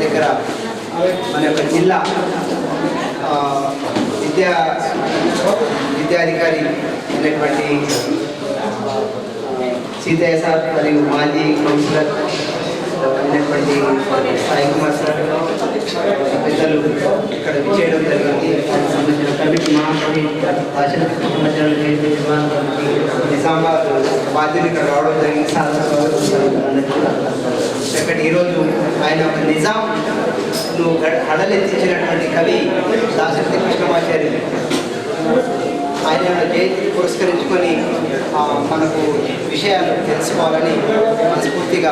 దగ్గర మన యొక్క జిల్లా విద్యాధికారి అయినటువంటి సీతయ్య సార్ మరియు మాజీ కౌన్సిలర్ అయినటువంటి సాయి కుమార్ సార్ పెద్దలు ఇక్కడ విచ్చేయడం జరిగింది. దానికి సంబంధించిన కమిటీ మహాకవి భాషల నిజామాబాద్ బాధ్యులు ఇక్కడ రావడం జరిగింది. ఇక్కడ ఈరోజు ఆయన నిజాంను హడలెత్తించినటువంటి కవి దాశరథి కృష్ణమాచార్యులు ఆయన జయంతిని పురస్కరించుకొని మనకు విషయాలు తెలుసుకోవాలని మనస్ఫూర్తిగా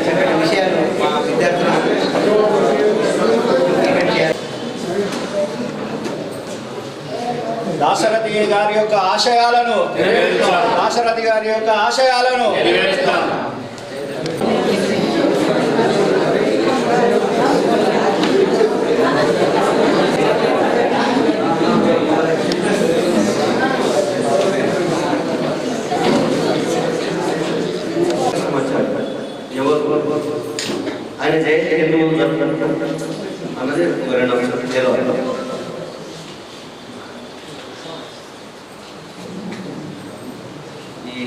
చక్కటి విషయాలు మా విద్యార్థులకు దాశరథి గారి యొక్క ఆశయాలను ఆయన జయంతి ఎందుకు అన్నది ఒక 2 అంశాలు తెలియాలి. ఈ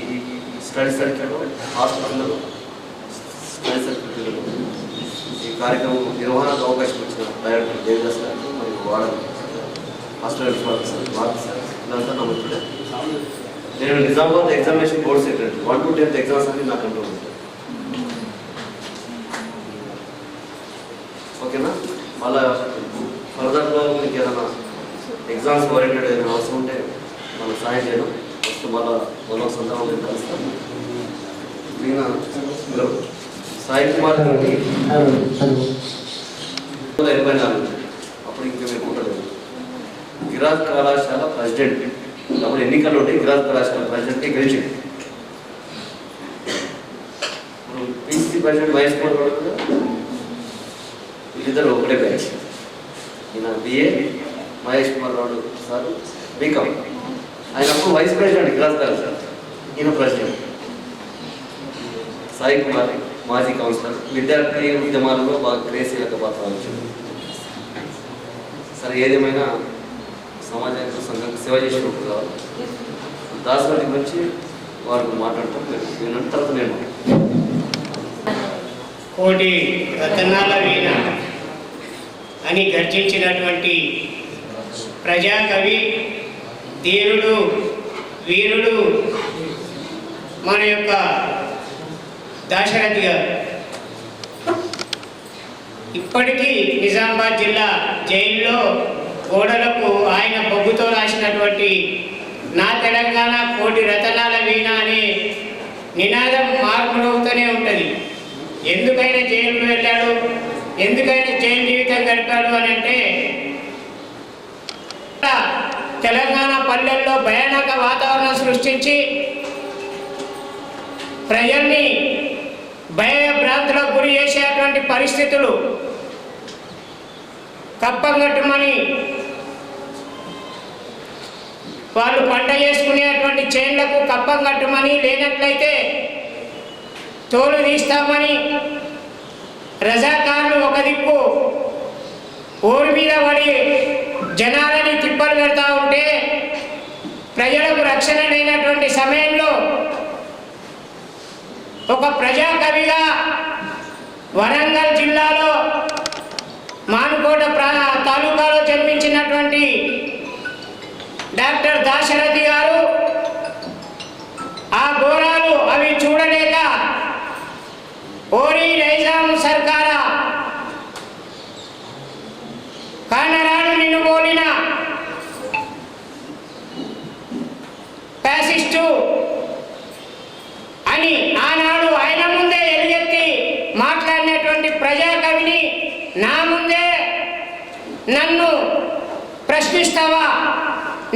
స్టడీ సర్కిల్లో హాస్పిటల్లో స్టడీ సర్కిల్లో ఈ కార్యక్రమం నిర్వహణకు అవకాశం వచ్చిన డైరెక్టర్ దేవిదాస్ గారికి మరియు వార్డన్ హాస్టల్ సార్ ఇదంతా నా మిత్రుడే. నేను Nizamabad examination board secretary 1 to 10th exams అని నా కంట్రోల్ ఉంటుంది. ఓకేనా? మళ్ళీ ఫర్దర్లో మీకు ఏదైనా ఎగ్జామ్స్ ఓరియంటెడ్ ఏదైనా అవసరం ఉంటే మనం సాయం చేయడం ఫస్ట్ మళ్ళీ సందర్భంలో నేను కలుస్తాను. సాయి కుమార్ 84 అప్పుడు ఇంకా మేము ఉండలేదు. గిరాజ్ కళాశాల ప్రెసిడెంట్ అప్పుడు ఎన్నికలు ఉంటే గిరాజ్ కళాశాల ప్రెసిడెంట్కి గెలిచింది. పీసీ ప్రెసిడెంట్ వైస్ ప్రెసిడెంట్ వీళ్ళిద్దరు ఒకటే బ్యాచ్. ఈయన బిఏ, మహేష్ కుమార్ రావు సార్ బీకామ్. ఆయన అప్పుడు వైస్ ప్రెసిడెంట్ గిరాజ్ కళాశాల, ఈయన ప్రెసిడెంట్. సాయి కుమార్ మాజీ కౌన్సిలర్, విద్యార్థి ఉద్యమాలలో బాగా క్రియాశీలక పాత్ర వచ్చింది. సరే ఏదేమైనా సమాజానికి సంఘానికి సేవ చేసినప్పుడు కావాలి. దాశరథి గురించి వారికి మాట్లాడతాం. విన్న తర్వాత నేను కోటి రతనాల వీణ అని గర్జించినటువంటి ప్రజాకవి, ధీరుడు, వీరుడు మన యొక్క దాశరథి గారు. ఇప్పటికీ నిజామాబాద్ జిల్లా జైల్లో గోడలకు ఆయన బొగ్గుతో రాసినటువంటి నా తెలంగాణ కోటి రతనాల వీణ అనే నినాదం మార్పులవుతూనే ఉంటుంది. ఎందుకైనా జైలుకు వెళ్ళాడు, ఎందుకైనా జైలు జీవితం గడిపాడు అని అంటే తెలంగాణ పల్లెల్లో భయానక వాతావరణం సృష్టించి ప్రజల్ని భయభ్రాంతులకు గురి చేసేటువంటి పరిస్థితులు, కప్పం కట్టుమని వాళ్ళు పంట చేసుకునేటువంటి చేన్లకు కప్పం కట్టుమని, లేనట్లయితే తోలు తీస్తామని రజాకారులు ఒక దిక్కు ఊరి మీద పడి జనాలని తిప్పలు పెడతా ఉంటే, ప్రజలకు రక్షణ లేనటువంటి సమయంలో ఒక ప్రజాకవిగా వరంగల్ జిల్లాలో మానుకోట తాలూకాలో జన్మించినటువంటి డాక్టర్ దాశరథి గారు ఆ ఘోరాలు అవి చూడలేక ఓరి నైజాం సర్కారా కానరాడు నిన్ను పోలిన ఫ్యాసిస్టు అని ఆనాడు ఆయన ముందే ఎలుగెత్తి మాట్లాడినటువంటి ప్రజాకవిని నా ముందే నన్ను ప్రశ్నిస్తావా,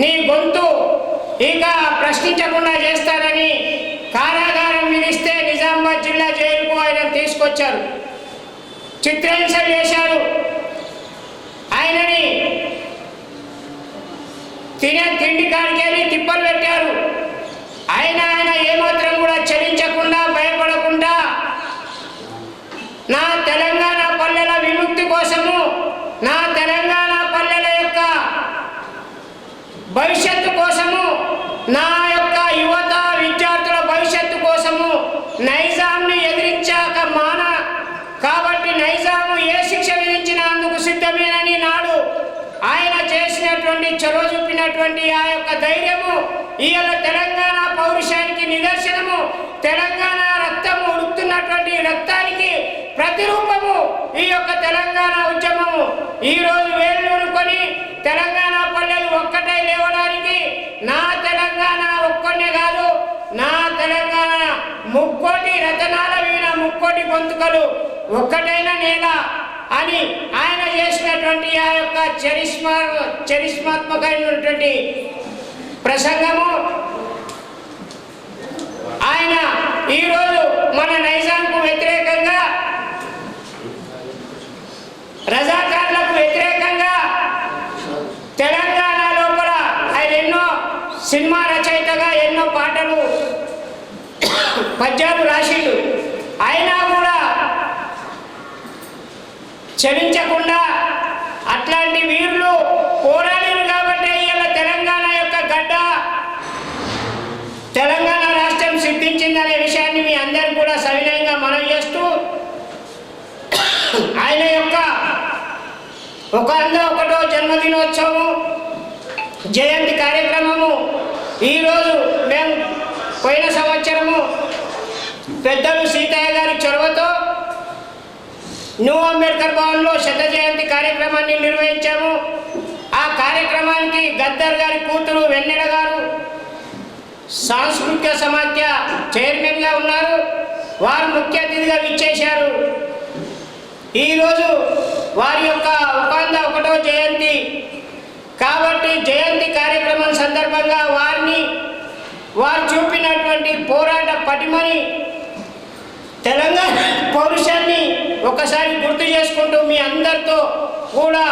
నీ గొంతు ఇక ప్రశ్నించకుండా చేస్తానని కారాగారం విధిస్తే నిజామాబాద్ జిల్లా జైలుకు ఆయన తీసుకొచ్చారు. చిత్రహింసలు చేశారు. ఆయనని తినే తిండి కాడికెళ్ళి తిప్పలు పెట్టారు. ఆయన ఏమాత్రం కూడా చలించకుండా భయపడకుండా నా తెలంగాణ పల్లెల విముక్తి కోసము, నా తెలంగాణ పల్లెల యొక్క భవిష్యత్తు కోసము, నా యొక్క యువత విద్యార్థుల భవిష్యత్తు కోసము నైజాంని ఎదిరించాక కాబట్టి నైజాము ఏ శిక్ష విధించినా అందుకు సిద్ధమేనని నాడు ఆయన చేసినటువంటి చొరవ చూపినటువంటి ఆ యొక్క ధైర్యము ఇవాళ తెలంగాణ పౌరుషానికి నిదర్శనము. తెలంగాణ రక్తము ఉడుకుతున్నటువంటి రక్తానికి ప్రతిరూపము ఈ యొక్క తెలంగాణ ఉద్యమము. ఈరోజు వేళ్ళూరుకొని తెలంగాణ పల్లెలు ఒక్కటై లేవడానికి నా తెలంగాణ ఒక్కనే కాదు, నా తెలంగాణ ముక్కోటి రతనాల వీణ ముక్కోటి గొంతుకలు ఒక్కటైన నేల అని ఆయన చేసినటువంటి ఆ యొక్క చరిష్మాత్మకమైనటువంటి ప్రసంగము. ఆయన ఈరోజు మన నైజాంకు వ్యతిరేకంగా, రజాకార్లకు వ్యతిరేకంగా తెలంగాణ లోపల ఆయన ఎన్నో సినిమా రచయితగా ఎన్నో పాటలు పద్యాలు రాసిండు. అయినా కూడా చలించకుండా అట్లాంటి వీరులు పోరాడారు కాబట్టి ఇవాళ తెలంగాణ యొక్క గడ్డ, తెలంగాణ రాష్ట్రం సిద్ధించిందనే విషయాన్ని మీ అందరికీ కూడా సవినయంగా మనవి చేస్తూ, ఆయన యొక్క 101వ జన్మదినోత్సవము జయంతి కార్యక్రమము ఈరోజు మేము పోయిన సంవత్సరము పెద్దలు సీతయ్య గారి చొరవతో న్యూ అంబేద్కర్ భవన్లో శత జయంతి కార్యక్రమాన్ని నిర్వహించాము. ఆ కార్యక్రమానికి గద్దర్ గారి కూతురు వెన్నెల గారు సాంస్కృతిక సమాఖ్య చైర్మన్గా ఉన్నారు. వారు ముఖ్య అతిథిగా విచ్చేశారు. ఈరోజు వారి యొక్క 101వ జయంతి కాబట్టి జయంతి కార్యక్రమం సందర్భంగా వారు చూపినటువంటి పోరాట పటిమని, తెలంగాణ పౌరుషాన్ని ఒకసారి గుర్తు చేసుకుంటూ మీ అందరితో కూడా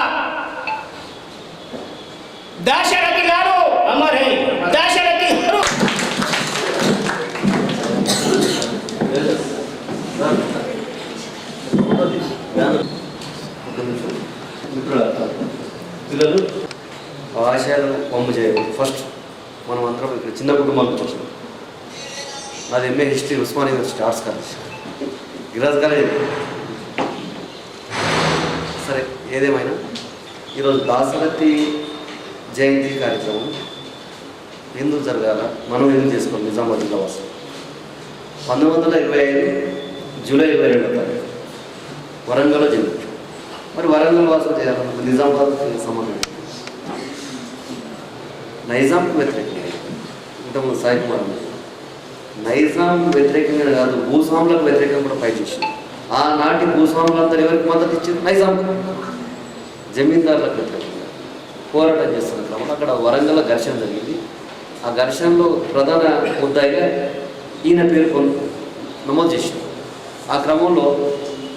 దాశరథి గారు అమరే దాశరథి గారు పిల్లలు ఆశయాలను పంపు చేయాలి. ఫస్ట్ మనం అందరం ఇక్కడ చిన్న కుటుంబాలకు వచ్చాం. నాది MA history Osmania university arts college, గిరాజ్ కాలేజ్. సరే, ఏదేమైనా ఈరోజు దాశరథి జయంతి కార్యక్రమం ఎందుకు జరగాల, మనం ఎందుకు చేసుకోవాలి? నిజామాబాద్ జిల్లా వాసం 1925 జూలై 22వ తారీఖు వరంగల్లో జన్మించారు. మరి వరంగల్ వాసం చేయాలన్నప్పుడు నిజామాబాద్ సంబంధం నైజాంకు వ్యతిరేకంగా, ఇంతకుముందు సాయి కుమార్ నైజాం వ్యతిరేకంగా కాదు, భూస్వాములకు వ్యతిరేకంగా కూడా ఫైట్ చేసింది. ఆనాటి భూస్వాములందరూ ఎవరికి మద్దతు ఇచ్చారు? నైజాంకు, జమీందారులకు వ్యతిరేకంగా పోరాటం చేస్తున్న క్రమంలో అక్కడ వరంగల్ ఘర్షణ జరిగింది. ఆ ఘర్షణలో ప్రధాన ముద్దాయిగా ఈయన పేరు నమోదు చేశారు. ఆ క్రమంలో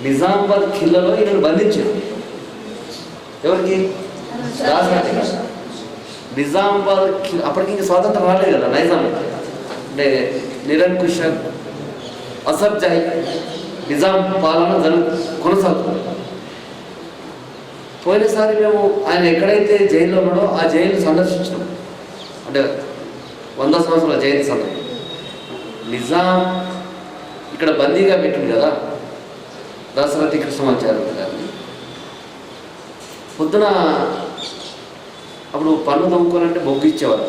నిజామాబాద్ ఖిల్లాలో ఈయనను బంధించారు. ఎవరికి? దాశరథి. నిజామాబాద్ అప్పటికి ఇంకా స్వాతంత్రం రాలేదు కదా నైజాం అంటే నిరంకుశ అసబ్జాయి నిజాం పాలన కొనసాగుతుంది. పోయినసారి మేము ఆయన ఎక్కడైతే జైల్లో ఉన్నాడో ఆ జైలు సందర్శించినాం. అంటే 100 సంవత్సరాల జయంతి సందర్భం నిజాం ఇక్కడ బందీగా పెట్టింది కదా దాశరథి కృష్ణమాచార్య గారిని. పొద్దున అప్పుడు పన్ను తోముకోవాలంటే బొగ్గు ఇచ్చేవారు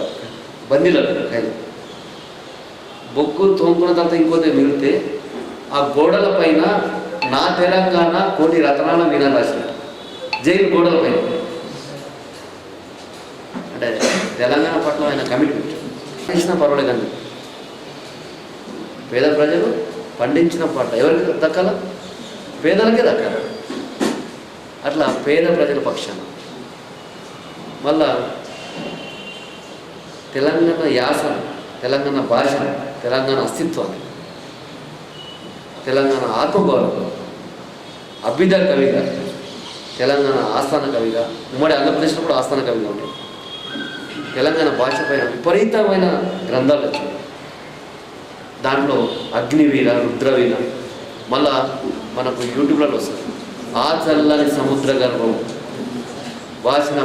బందీలకు. ఖైదు బొగ్గు తోముకున్న తర్వాత ఇంకోటి మిగిలితే ఆ గోడల పైన నా తెలంగాణ కోటి రతనాల వీణ రాసినారు జైలు గోడల పైన. అంటే తెలంగాణ పట్ల ఆయన కమిట్మెంట్ చేసిన పర్వాలేదండి. పేద ప్రజలు పండించిన పంట ఎవరికి దక్కాల? పేదలకే దక్కాలి. అట్లా పేద ప్రజల పక్షాన మళ్ళా తెలంగాణ యాస, తెలంగాణ భాష, తెలంగాణ అస్తిత్వాన్ని, తెలంగాణ ఆత్మగౌరవం, అభ్యుదయ కవిగా, తెలంగాణ ఆస్థాన కవిగా, ఉమ్మడి ఆంధ్రప్రదేశ్లో కూడా ఆస్థాన కవిగా ఉంటాయి. తెలంగాణ భాష పైన విపరీతమైన గ్రంథాలు వచ్చాయి. దాంట్లో అగ్నివీర, రుద్రవీర, మళ్ళా మనకు యూట్యూబ్లలో వస్తుంది. ఆ చల్లని సముద్ర గర్భం వాసిన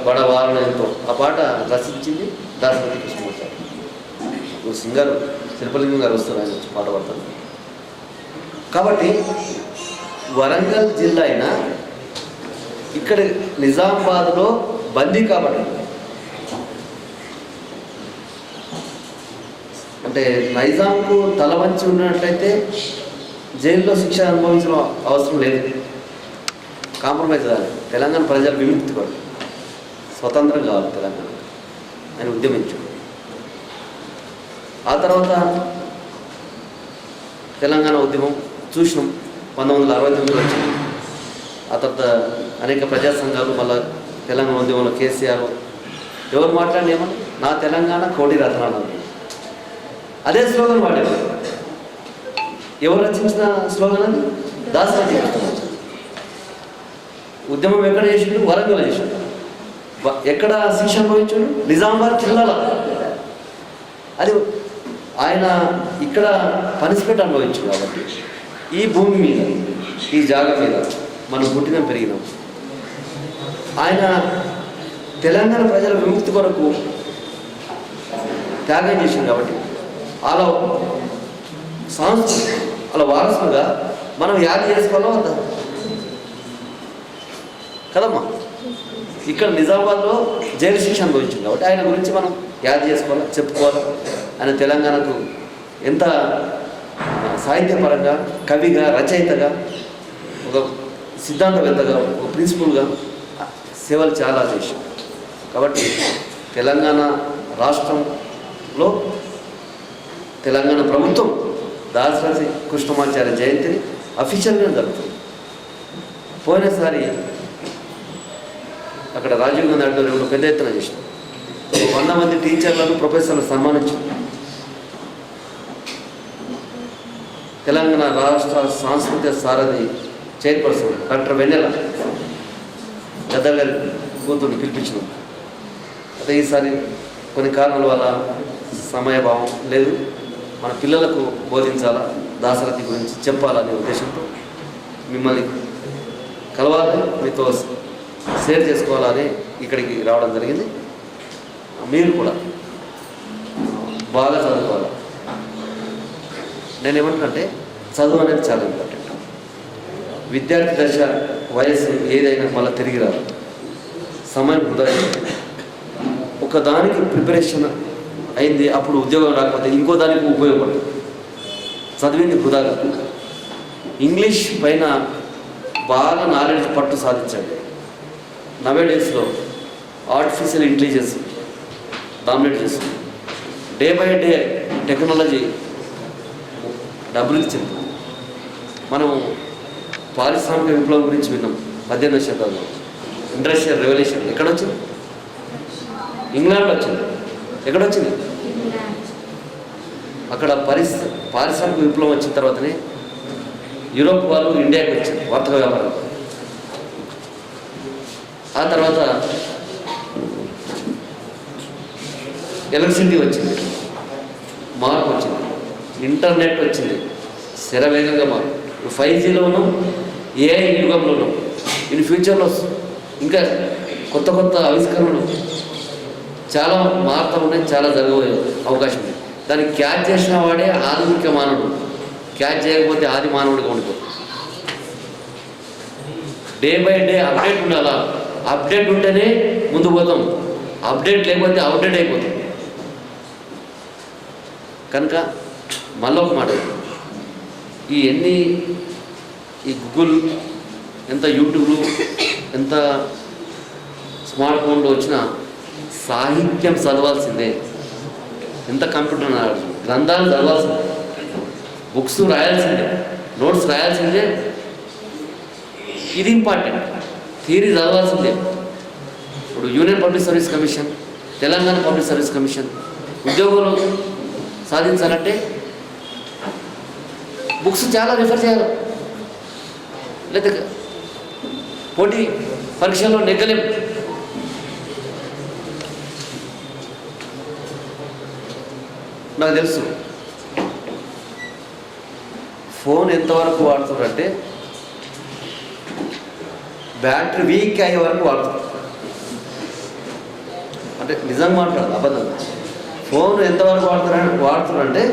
బడవారణ ఎంతో ఆ పాట రచించింది దాశరథి కృష్ణమాచారి. సింగర్ శిల్పలింగం గారు వస్తారు, ఆయన వచ్చి పాట పాడతారు. కాబట్టి వరంగల్ జిల్లా అయినా ఇక్కడ నిజామాబాద్లో బందీ కాబట్టి అంటే నైజాంకు తల వంచి ఉన్నట్లయితే జైల్లో శిక్ష అనుభవించిన అవసరం లేదు. కాంప్రమైజ్ కాదు. తెలంగాణ ప్రజలు విముక్తి పడు, స్వతంత్రం కావాలి తెలంగాణ ఆయన ఉద్యమించాడు. ఆ తర్వాత తెలంగాణ ఉద్యమం చూసినాం, 1969 వచ్చింది. ఆ తర్వాత అనేక ప్రజా సంఘాలు, మళ్ళీ తెలంగాణ ఉద్యమంలో కేసీఆర్ ఎవరు మాట్లాడిన ఏమన్నా నా తెలంగాణ కోటి రత్నాలు అదే స్లోగన్ వాడారు. ఎవరు రచించిన స్లోగన్ అది? దాశరథి కృష్ణమాచారి. ఉద్యమం ఎక్కడ చేసిండు? వరంగల్ చేసిండు. ఎక్కడ శిక్ష అనుభవించాడు? నిజామాబాద్ జిల్లాలో. అది ఆయన ఇక్కడ పనిష్మెంట్ అనుభవించాడు. కాబట్టి ఈ భూమి మీద, ఈ జాగా మీద మనం పుట్టిన పెరిగినాం. ఆయన తెలంగాణ ప్రజల విముక్తి కొరకు త్యాగం చేసింది. కాబట్టి అలా సంస్కృతి అలా వారసులుగా మనం యాద చేసుకోవాలా వద్దా కదమ్మా? ఇక్కడ నిజామాబాద్లో జైలు శిక్ష అనుభవించింది. కాబట్టి ఆయన గురించి మనం యాద చేసుకోవాలా, చెప్పుకోవాలా. ఆయన తెలంగాణకు ఎంత సాహిత్యపరంగా, కవిగా, రచయితగా, ఒక సిద్ధాంతవేత్తగా, ఒక ప్రిన్సిపల్గా సేవలు చాలా చేశారు. కాబట్టి తెలంగాణ రాష్ట్రంలో తెలంగాణ ప్రభుత్వం దాశరథి కృష్ణమాచారి జయంతిని అఫీషియల్గా జరుగుతుంది. పోయినసారి అక్కడ రాజీవ్ గాంధీ ఆడిటోరియంలో పెద్ద ఎత్తున చేసినాం. 100 మంది టీచర్లను, ప్రొఫెసర్లను సన్మానించారు. తెలంగాణ రాష్ట్ర సాంస్కృతిక సారథి చైర్పర్సన్ డాక్టర్ వెన్నెల గద్దర్ గారి కూతుర్ని పిలిపించినాం. అయితే ఈసారి కొన్ని కారణాల వల్ల సమయభావం లేదు, మన పిల్లలకు బోధించాలా, దాశరథి గురించి చెప్పాలనే ఉద్దేశంతో మిమ్మల్ని కలవాలి, మీతో షేర్ చేసుకోవాలని ఇక్కడికి రావడం జరిగింది. మీరు కూడా బాగా చదువుకోవాలి. నేనేమంటున్నానంటే చదువు అనేది చాలా ఇంపార్టెంట్. విద్యార్థి దశ వయస్సు ఏదైనా మళ్ళీ తిరిగి రాదు. సమయం వృధా. ఒక దానికి ప్రిపరేషన్ అయింది, అప్పుడు ఉద్యోగం రాకపోతే ఇంకో దానికి ఉపయోగపడుతుంది. చదివింది వృధాగా. ఇంగ్లీష్ పైన బాగా నాలెడ్జ్ పట్టు సాధించండి. నవేడేస్లో ఆర్టిఫిషియల్ ఇంటెలిజెన్స్ డామినేట్ చేస్తుంది. డే బై డే టెక్నాలజీ అభివృద్ధి చెందుతుంది. మనం పారిశ్రామిక విప్లవం గురించి విన్నాం 18వ శతాబ్దంలో. ఇండస్ట్రియల్ రెవల్యూషన్ ఎక్కడొచ్చింది? ఇంగ్లాండ్లో వచ్చింది. ఎక్కడొచ్చింది? అక్కడ పారిశ్రామిక విప్లవం వచ్చిన తర్వాతనే యూరోప్ వాళ్ళు ఇండియాకి వచ్చారు వర్తక వ్యాపారం. ఆ తర్వాత ఎలక్ట్రిసిటీ వచ్చింది, మార్పు వచ్చింది, ఇంటర్నెట్ వచ్చింది, శరవేగంగా మార్పు. 5Gలోనూ ఏఐ యుగంలోనూ ఇన్ ఫ్యూచర్లో ఇంకా కొత్త కొత్త ఆవిష్కరణలు చాలా మారుతూ ఉన్నాయి, చాలా జరగబోయే అవకాశం ఉంది. దాన్ని క్యాచ్ చేసిన వాడే ఆధునిక మానవుడు, క్యాచ్ చేయకపోతే ఆది మానవుడిగా ఉండిపోతుంది. డే బై డే అప్డేట్ ఉండాలా. అప్డేట్ ఉంటేనే ముందు పోతాం, అప్డేట్ లేకపోతే అవుట్డేట్ అయిపోతాం. కనుక మళ్ళీ ఒక మాట, ఈ గూగుల్ ఎంత, యూట్యూబ్లు ఎంత, స్మార్ట్ ఫోన్లో వచ్చిన సాహిత్యం చదవాల్సిందే. ఎంత కంప్యూటర్ గ్రంథాలు చదవాల్సిందే, బుక్స్ రాయాల్సిందే, నోట్స్ రాయాల్సిందే. ఇది ఇంపార్టెంట్. థియరీ చదవాల్సిందే. ఇప్పుడు union public service commission, Telangana public service commission ఉద్యోగులు సాధించాలంటే బుక్స్ చాలా రిఫర్ చేయాలి. లేదా పోటీ పరీక్షల్లో నెగ్గలేం. నాకు తెలుసు ఫోన్ ఎంతవరకు వాడుతున్నారంటే బ్యాటరీ వీక్ అయ్యే వరకు వాడతారు. అంటే నిజంగా మాట్లాడదు, అబద్ధం. ఫోన్ ఎంతవరకు వాడుతున్నారంటే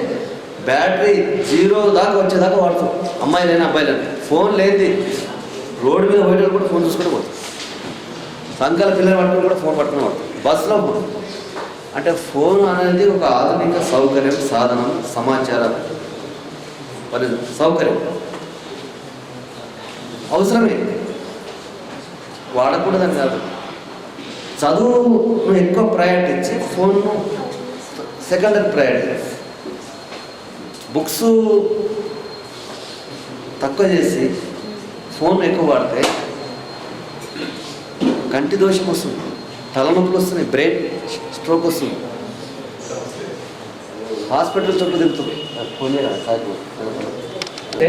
బ్యాటరీ 0 దాకా వచ్చేదాకా వాడుతారు. అమ్మాయిలైనా అబ్బాయిలైనా ఫోన్ లేనిది రోడ్డు మీద పోయేటప్పుడు కూడా ఫోన్ చూసుకుంటూ పోతారు. సంకల పిల్లలు పట్టుకుని కూడా ఫోన్ పట్టుకుని వాడతారు. బస్సులో ఫోన్ అంటే ఫోన్ అనేది ఒక ఆధునిక సౌకర్యం, సాధనం, సమాచారం, సౌకర్యం అవసరమే, వాడకూడదని కాదు. చదువును ఎక్కువ ప్రయారిటీ ఇచ్చి ఫోన్ను సెకండరీ ప్రయారిటీ, బుక్స్ తక్కువ చేసి ఫోన్ ఎక్కువ వాడితే కంటి దోషం వస్తుంది, తలనొప్పులు వస్తున్నాయి, బ్రెయిన్ స్ట్రోక్ వస్తుంది, హాస్పిటల్ చుట్టూ తిరుగుతుంది. అంటే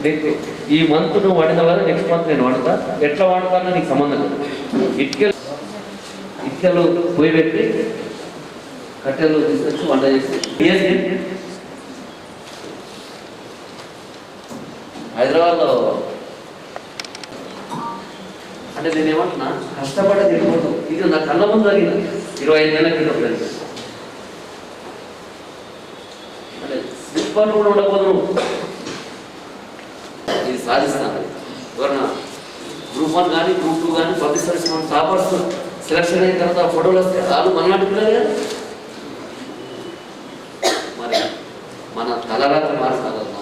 నీకు ఈ మంత్ నువ్వు వాడిన కదా నెక్స్ట్ మంత్ నేను వాడతా, ఎట్లా వాడతానో నీకు సంబంధం లేదు. ఇటుకలు పొయ్యి పెట్టి కట్టెలు తీసుకొచ్చి వంట చేసి హైదరాబాద్లో అంటే నేను ఏమంటున్నా, కష్టపడే తిరిగిపోతాం. ఇది నా కళ్ళ ముందు జరిగింది 25 నెలల క్రితం. అంటే స్లిప్పర్లు కూడా ఉండకపోదు, ఇది సాధిస్తాను. ఎవరన్నా గ్రూప్ 1 కానీ గ్రూప్ 2 కానీ పబ్లిక్ సర్వీస్ టాపర్స్ సెలక్షన్ అయిన తర్వాత ఫోటోలు వస్తే వాళ్ళు మనలాంటి పిల్లలు కదా. మరి మన తలరాత్రి మార్చాలన్నా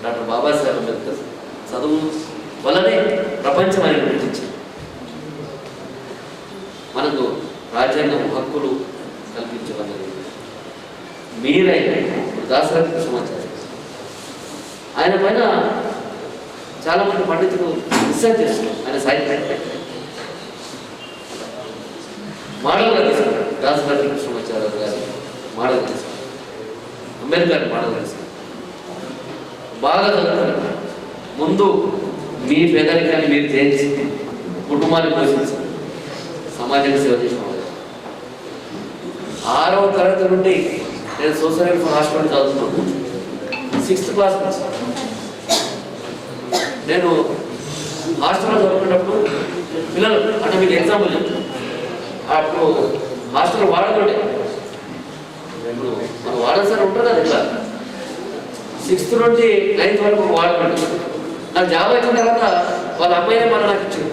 డాక్టర్ బాబాసాహెబ్ అంబేద్కర్ చదువు వల్లనే ప్రపంచం ఆయన గుర్తించింది. మనకు రాజ్యాంగం హక్కులు కల్పించవన్నది మీరైనా దాశరథి సమాచారం. ఆయన పైన చాలామంది పండితులు రీసెర్చ్ చేస్తున్నారు. ఆయన సాహిత్య మోడల్గా తీసుకున్నారు. దాశరథి కృష్ణమాచార్య గారు మోడల్ తీసుకున్నారు, అంబేద్కర్ మోడల్ తీసుకున్నారు. బాగా చదువుతున్నారు. ముందు మీ పేదరికాన్ని మీరు చేయించి కుటుంబాన్ని పోషించారు, సమాజానికి సేవ చేసిన వాళ్ళు. 6వ తరగతి నుండి నేను సోషల్ వెల్ఫేర్ హాస్పిటల్ చదువుతున్నాను. 6th క్లాస్ నుంచి నేను హాస్టల్లో చదువుకున్నప్పుడు పిల్లలు అంటే మీకు ఎగ్జాంపుల్ చెప్తాను. అప్పుడు హాస్టల్ వాడకండి, ఇప్పుడు మన వాడని సార్ ఉంటారు కదా, ఇట్లా 6th నుండి 9th వరకు వాడకండి. నాకు జాబ్ అయిన తర్వాత వాళ్ళ అమ్మాయినే మన నాకు ఇచ్చింది.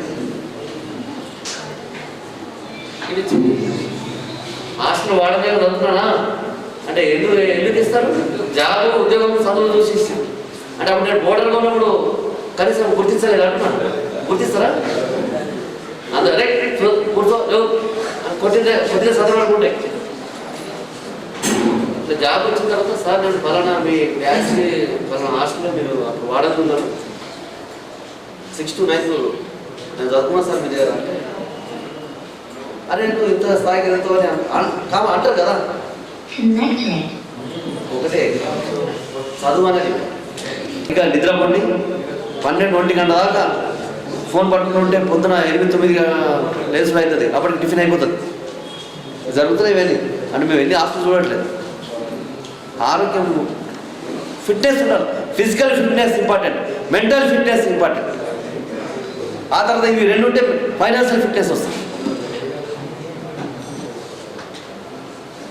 ఇది ఇచ్చింది. హాస్టల్ వాడనే చదువుతున్నానా అంటే ఎందుకు ఇస్తారు? జాబ్ ఉద్యోగం చదువు చూసి ఇస్తుంది. అంటే అప్పుడు నేను బోర్డర్గా ఉన్నప్పుడు కనీసం గుర్తించలేదు అంటున్నాను. గుర్తిస్తారా? అదే కూర్చో కొద్దిగా చదవాలనుకుంటే జాబ్ వచ్చిన తర్వాత సార్ నేను ఫలానా మీ బ్యాచ్ ఫలానా హాస్టల్లో మీరు అప్పుడు వాడనున్నారు 6 to 9 నేను చదువుకున్నా సార్ మీ దగ్గర అంటే, అరే నువ్వు ఇంత స్థాయికి వెళ్తావు అని అంటారు కదా. ఒకటే చదువు అనేది ఇంకా నిద్రపోండి 12-1 గంటల దాకా ఫోన్ పట్టుకుంటే పొద్దున 8-9 లేసులు అవుతుంది. అప్పటికి టిఫిన్ అయిపోతుంది. జరుగుతున్నాయి ఇవన్నీ. అంటే మేము ఎన్ని హాస్టల్ చూడట్లేదు. ఆరోగ్యం, ఫిట్నెస్ ఉండాలి. Physical fitness important, mental fitness important. ఆ తర్వాత ఇవి 2 ఉంటే ఫైనాన్షియల్ ఫిట్నెస్ వస్తుంది.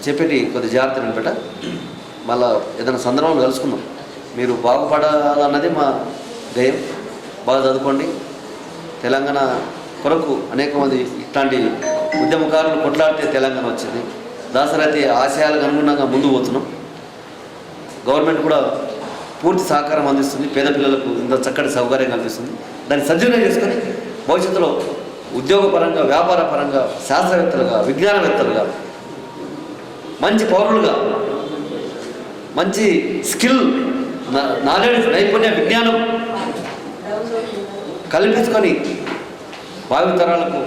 చెప్పేటి కొద్ది జాగ్రత్తలు అనమాట. మళ్ళీ ఏదైనా సందర్భంలో కలుసుకుందాం. మీరు బాగుపడాలన్నది మా ధ్యేయం. బాగా చదువుకోండి. తెలంగాణ కొరకు అనేక మంది ఇట్లాంటి ఉద్యమకారులు కొట్లాడితే తెలంగాణ వచ్చింది. దాశరథి ఆశయాలకు అనుగుణంగా ముందుకు పోతున్నాం. గవర్నమెంట్ కూడా పూర్తి సహకారం అందిస్తుంది. పేద పిల్లలకు ఇంత చక్కటి సౌకర్యం కల్పిస్తుంది. దాన్ని సద్వినియోగం చేసుకొని భవిష్యత్తులో ఉద్యోగపరంగా, వ్యాపార పరంగా, శాస్త్రవేత్తలుగా, విజ్ఞానవేత్తలుగా, మంచి పౌరులుగా, మంచి స్కిల్, నాలెడ్జ్, నైపుణ్య, విజ్ఞానం కల్పించుకొని భావితరాలకు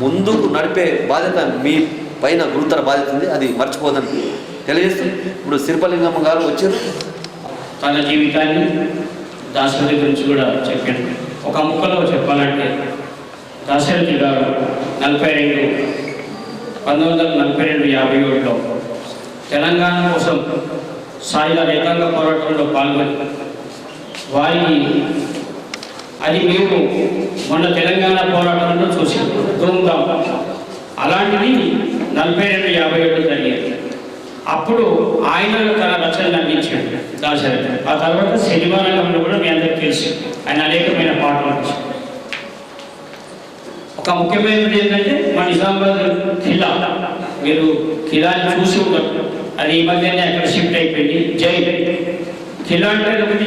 ముందుకు నడిపే బాధ్యత మీ పైన గురుతర బాధ్యత ఉంది. అది మర్చిపోదని తెలియజేస్తుంది. ఇప్పుడు సిరిపలింగమ్మ గారు వచ్చారు. తన జీవితాన్ని దాశరథి గురించి కూడా చెప్పాడు. ఒక ముక్కలో చెప్పాలంటే దాశరథి గారు 1942-57లో తెలంగాణ కోసం సాయుధ రైతాంగ పోరాటంలో పాల్గొని వారికి అది మీరు మొన్న తెలంగాణ పోరాటంలో చూసాం ధూమ్ధాం. అలాంటిది 42-57 జరిగింది. అప్పుడు ఆయన తన రచనలు అందించాడు దాశరథి. ఆ తర్వాత సినిమా రంగంలో కూడా మీ అందరికీ తెలుసు ఆయన అనేకమైన పాటలు వచ్చాయి. ఒక ముఖ్యమైనది ఏంటంటే మన నిజామాబాద్ ఖిలా, మీరు ఖిలాని చూసి ఉండరు, అది ఈ మధ్యనే అక్కడ షిఫ్ట్ అయిపోయింది. జైలు ఖిలా అంటే ఒకటి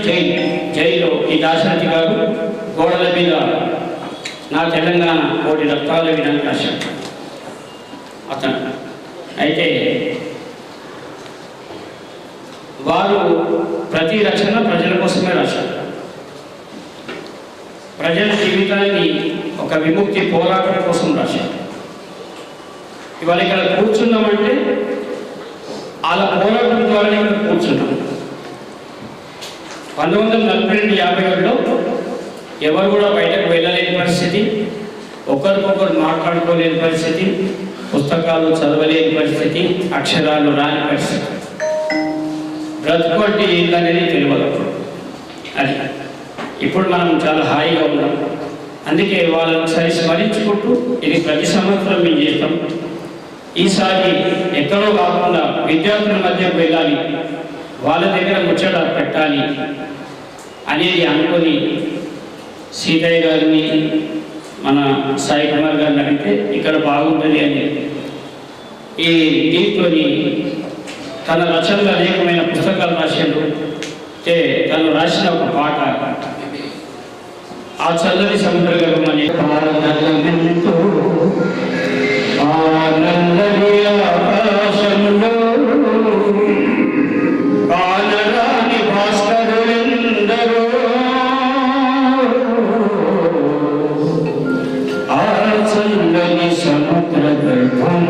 జైల్లో ఈ దాశరథి గారు గోడల మీద నా తెలంగాణ కోటి రక్తాల విధానం రాశాడు అతను. అయితే వారు ప్రతి రచన ప్రజల కోసమే రాశారు. ప్రజల జీవితాన్ని ఒక విముక్తి పోరాటం కోసం రాశారు. ఇవాళ ఇక్కడ కూర్చున్నామంటే వాళ్ళ పోరాటం ద్వారానే ఇక్కడ కూర్చున్నాం. 1942-57లో ఎవరు కూడా బయటకు వెళ్ళలేని పరిస్థితి, ఒకరికొకరు మాట్లాడుకోలేని పరిస్థితి, పుస్తకాలు చదవలేని పరిస్థితి, అక్షరాలు రాని పరిస్థితి, బ్రతుకోటి ఏంటనేది తెలియదు. అది ఇప్పుడు మనం చాలా హాయిగా ఉన్నాం. అందుకే వాళ్ళని ఒకసారి స్మరించుకుంటూ ఇది ప్రతి సంవత్సరం మేము చేస్తాం. ఈసారి ఎక్కడో కాకుండా విద్యార్థుల మధ్యకు వెళ్ళాలి, వాళ్ళ దగ్గర ముచ్చట పెట్టాలి అనేది అనుకొని సీతయ్య గారిని మన సాయి కుమార్ గారిని అడిగితే ఇక్కడ బాగుంటుంది అని ఈ దీంతో తన రచనలు అనేకమైన పుస్తకాలు రాశాడు. తను రాసిన ఒక పాట ఆ చల్లని సముద్ర గర్భమని ఆకాశంలో కానరాని భాస్కరులెందరో ఆ చల్లని సముద్ర గర్భం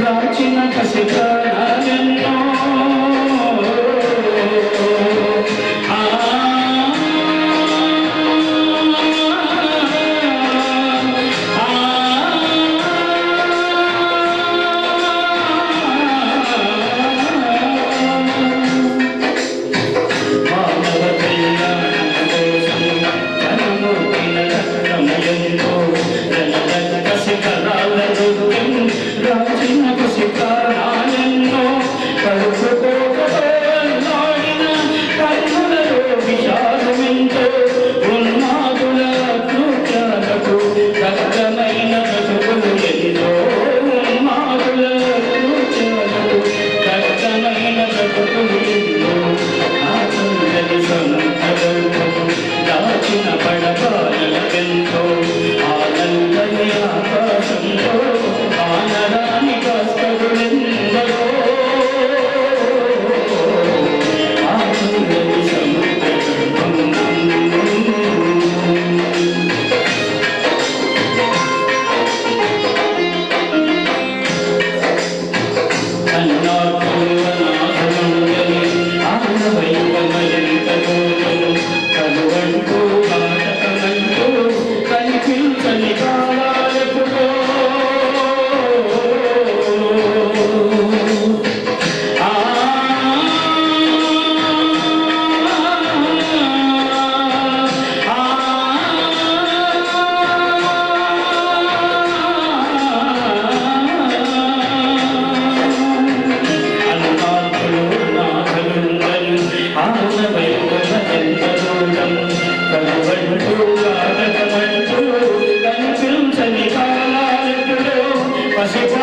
రామ కాసేపు